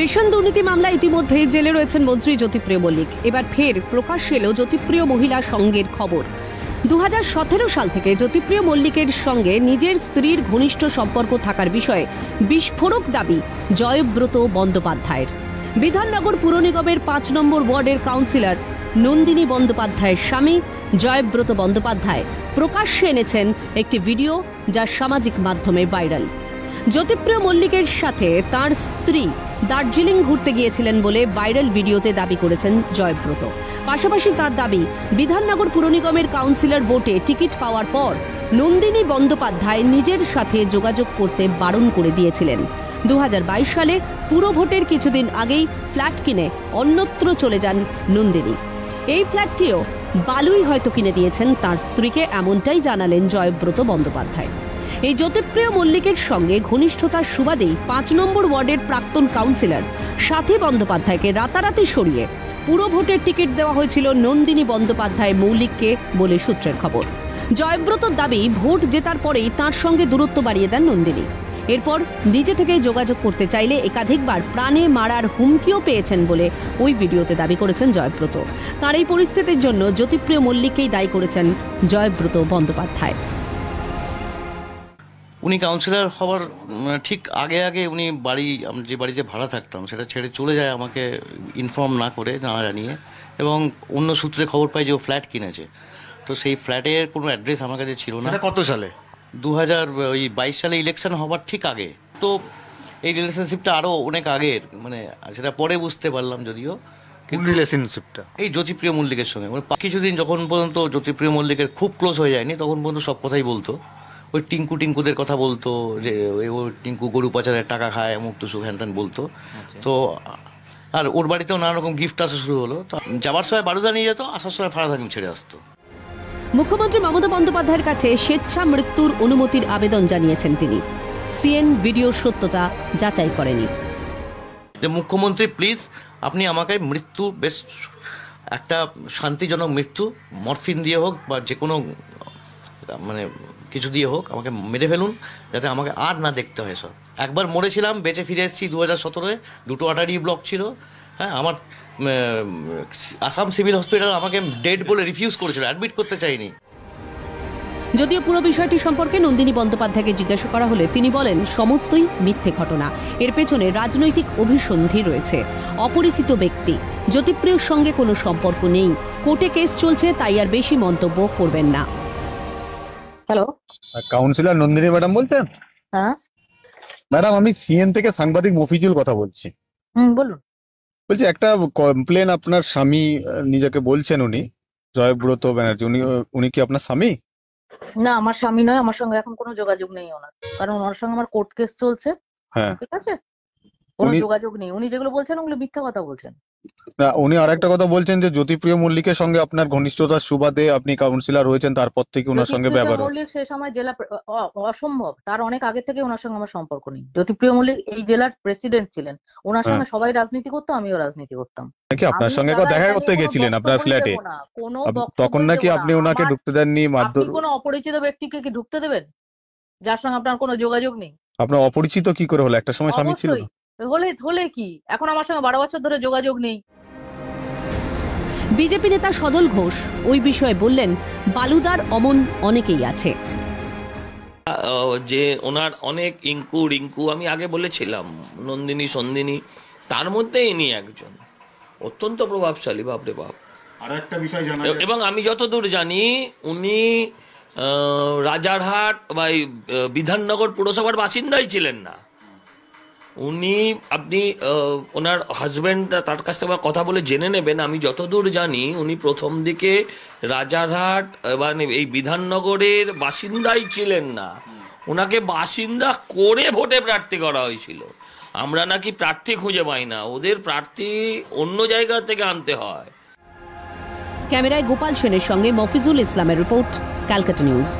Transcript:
Ration দুর্নীতি মামলায় ইতিমধ্যে জেলে রয়েছেন মন্ত্রী জ্যোতিপ্রিয় মল্লিক। এবার ফের প্রকাশ্যে এলো জ্যোতিপ্রিয় মহিলা সঙ্গের খবর। 2017 সাল থেকে জ্যোতিপ্রিয় মল্লিকের সঙ্গে নিজের স্ত্রীর ঘনিষ্ঠ সম্পর্ক থাকার বিষয়ে বিস্ফোরক দাবি জয়ব্রত বন্দ্যোপাধ্যায়ের। বিধাননগর পুর নিগমের 5 নম্বর ওয়ার্ডের কাউন্সিলর নন্দিনী বন্দ্যোপাধ্যায়ের স্বামী জয়ব্রত বন্দ্যোপাধ্যায় প্রকাশ্যে এনেছেন একটি ভিডিও, যা সামাজিক মাধ্যমে ভাইরাল। জ্যোতিপ্রিয় মল্লিকের সাথে তার স্ত্রী দার্জিলিং ঘুরতে গিয়েছিলেন বলে ভাইরাল ভিডিওতে দাবি করেছেন জয়ব্রত। পাশাপাশি তার দাবি, বিধাননগর পুর নিগমের কাউন্সিলর ভোটে টিকিট পাওয়ার পর নন্দিনী বন্দ্যোপাধ্যায় নিজের সাথে যোগাযোগ করতে বারণ করে দিয়েছিলেন। 2022 সালে পুর ভোটের কিছুদিন আগেই ফ্ল্যাট কিনে অন্যত্র চলে যান নন্দিনী। এই ফ্ল্যাটটিও বালুই হয়তো কিনে দিয়েছেন তার স্ত্রীকে, এমনটাই জানালেন জয়ব্রত বন্দ্যোপাধ্যায়। এই জ্যোতিপ্রিয় মল্লিকের সঙ্গে ঘনিষ্ঠতার সুবাদেই 5 নম্বর ওয়ার্ডের প্রাক্তন কাউন্সিলর সাথী বন্দ্যোপাধ্যায়কে রাতারাতি সরিয়ে পুরো ভোটের টিকিট দেওয়া হয়েছিল নন্দিনী বন্দ্যোপাধ্যায় মৌলিককে বলে সূত্রের খবর। জয়ব্রতর দাবি, ভোট জেতার পরেই তাঁর সঙ্গে দূরত্ব বাড়িয়ে দেন নন্দিনী। এরপর নিজে থেকেই যোগাযোগ করতে চাইলে একাধিকবার প্রাণে মারার হুমকিও পেয়েছেন বলে ওই ভিডিওতে দাবি করেছেন জয়ব্রত। তার এই পরিস্থিতির জন্য জ্যোতিপ্রিয় মল্লিককেই দায়ী করেছেন জয়ব্রত বন্দ্যোপাধ্যায়। উনি কাউন্সিলর হওয়ার ঠিক আগে আগে উনি যে বাড়িতে ভাড়া থাকতাম সেটা ছেড়ে চলে যায় আমাকে ইনফর্ম না করে, না জানিয়ে, এবং অন্য সূত্রে খবর পাই যে ও ফ্ল্যাট কিনেছে। তো সেই ফ্ল্যাটের কোনো অ্যাড্রেস আমার কাছে ছিল না। কত সালে? 2022 সালে ইলেকশন হবার ঠিক আগে। তো এই রিলেশনশিপটা আরও অনেক আগের, মানে সেটা পরে বুঝতে পারলাম যদিও। রিলেশনশিপটা এই জ্যোতিপ্রিয় মল্লিকের সঙ্গে কিছুদিন যখন পর্যন্ত জ্যোতিপ্রিয় মল্লিকের খুব ক্লোজ হয়ে যায়নি, তখন পর্যন্ত সব কথাই বলতো। ওই টিঙ্কুদের কথা বলতো যে ও টিঙ্কু গরু পাচারের টাকা খায়, মুখ টুসু হ্যান ত্যান বলতো। তো আর ওর বাড়িতেও নানা রকম গিফট আসা শুরু হলো। তো যাবার সময় বারুদা নিয়ে যেত, আসার সময় ফারাদ হাকিম ছেড়ে আসতো। মুখ্যমন্ত্রী মমতা বন্দ্যোপাধ্যায়ের কাছে স্বেচ্ছা মৃত্যুর অনুমতির আবেদন জানিয়েছেন তিনি। সিএন ভিডিওর সত্যতা যাচাই করেনি। যে মুখ্যমন্ত্রী প্লিজ আপনি আমাকে মৃত্যু, বেশ একটা শান্তিজনক মৃত্যু, মরফিন দিয়ে হোক বা যে কোনো মানে কিছু দিয়ে হোক আমাকে মেরে ফেলুন, যাতে আমাকে আর না দেখতে হয় সব। একবার মরেছিলাম, বেঁচে ফিরে এসেছি 2017-এ, 2টো আর্টারি ব্লক ছিল। হ্যাঁ, আমার আসাম সিভিল হসপিটাল আমাকে ডেড বলে রিফিউজ করেছিল, অ্যাডমিট করতে চাইনি। যদিও পুরো বিষয়টি সম্পর্কে নন্দিনী বন্দ্যোপাধ্যায়কে জিজ্ঞাসা করা হলে তিনি বলেন, সমস্তই মিথ্যে ঘটনা। এর পেছনে রাজনৈতিক অভিসন্ধি রয়েছে। অপরিচিত ব্যক্তি, জ্যোতিপ্রিয়র সঙ্গে কোনো সম্পর্ক নেই। কোর্টে কেস চলছে, তাই আর বেশি মন্তব্য করবেন না। হ্যালো, কাউন্সিলর নন্দিনী ম্যাডাম বলছেন? হ্যাঁ ম্যাডাম, আমি সিএন থেকে সাংবাদিক মফিজুল কথা বলছি। বলুন। বলছি, একটা কমপ্লেন আপনার স্বামী নিজেকে বলছেন, উনি জয়ব্রত ব্যানার্জি, উনি কি আপনার স্বামী? না, আমার স্বামী নয়। আমার সঙ্গে এখন কোনো যোগাযোগ নেই ওনার, কারণ ওনার সঙ্গে আমার কোর্ট কেস চলছে। হ্যাঁ, ঠিক আছে, কোনো যোগাযোগ নেই। উনি যেগুলো বলছেন ওগুলো মিথ্যা কথা বলছেন। না, উনি আরেকটা কথা বলছেন যে জ্যোতিপ্রিয় মল্লিকের সঙ্গে আপনার ঘনিষ্ঠতার সুবাদে আপনি কাউন্সিলর হয়েছেন, তারপর থেকে ওনার সঙ্গে ব্যবহার। মল্লিক সে সময় জেলা অসম্ভব, তার অনেক আগে থেকে ওনার সঙ্গে আমার সম্পর্ক নেই। জ্যোতিপ্রিয় মল্লিক এই জেলার প্রেসিডেন্ট ছিলেন, ওনার সঙ্গে সবাই রাজনীতি করতো, আমিও রাজনীতি করতাম। নাকি আপনার সঙ্গে দেখা করতে গেছিলেন আপনার ফ্ল্যাটে? তখন নাকি আপনি ওনাকে ঢুকতে দেননি? মারধর? কোনো অপরিচিত ব্যক্তিকে কি ঢুকতে দেবেন যার সঙ্গে আপনার কোনো যোগাযোগ নেই? আপনার অপরিচিত কি করে হলো? একটা সময় স্বামী ছিল। হলে কি, এখন আমার সঙ্গে 12 বছর ধরে যোগাযোগ নেই। বিজেপি নেতা সজল ঘোষ ওই বিষয়ে বললেন, বালুদার অমন অনেকেই আছে। যে ওনার অনেক রিঙ্কু আমি আগে বলেছিলাম, নন্দিনী সন্দিনী, তার মধ্যে ইনি একজন অত্যন্ত প্রভাবশালী। বাপরে বাপ। এবং আমি যতদূর জানি উনি রাজারহাট বা বিধাননগর পুরসভার বাসিন্দাই ছিলেন না। উনি, আপনি ওনার হাজব্যান্ড, তার কাছ থেকে কথা বলে জেনে নেবেন। আমি যতদূর জানি উনি প্রথম দিকে রাজারহাট বা এই বিধাননগরের বাসিন্দাই ছিলেন না, ওনাকে বাসিন্দা করে ভোটে প্রার্থী করা হয়েছিল। আমরা নাকি প্রার্থী খুঁজে পাই না, ওদের প্রার্থী অন্য জায়গা থেকে আনতে হয়। ক্যামেরায় গোপাল সেনের সঙ্গে মফিজুল ইসলামের রিপোর্ট, ক্যালকাটা নিউজ।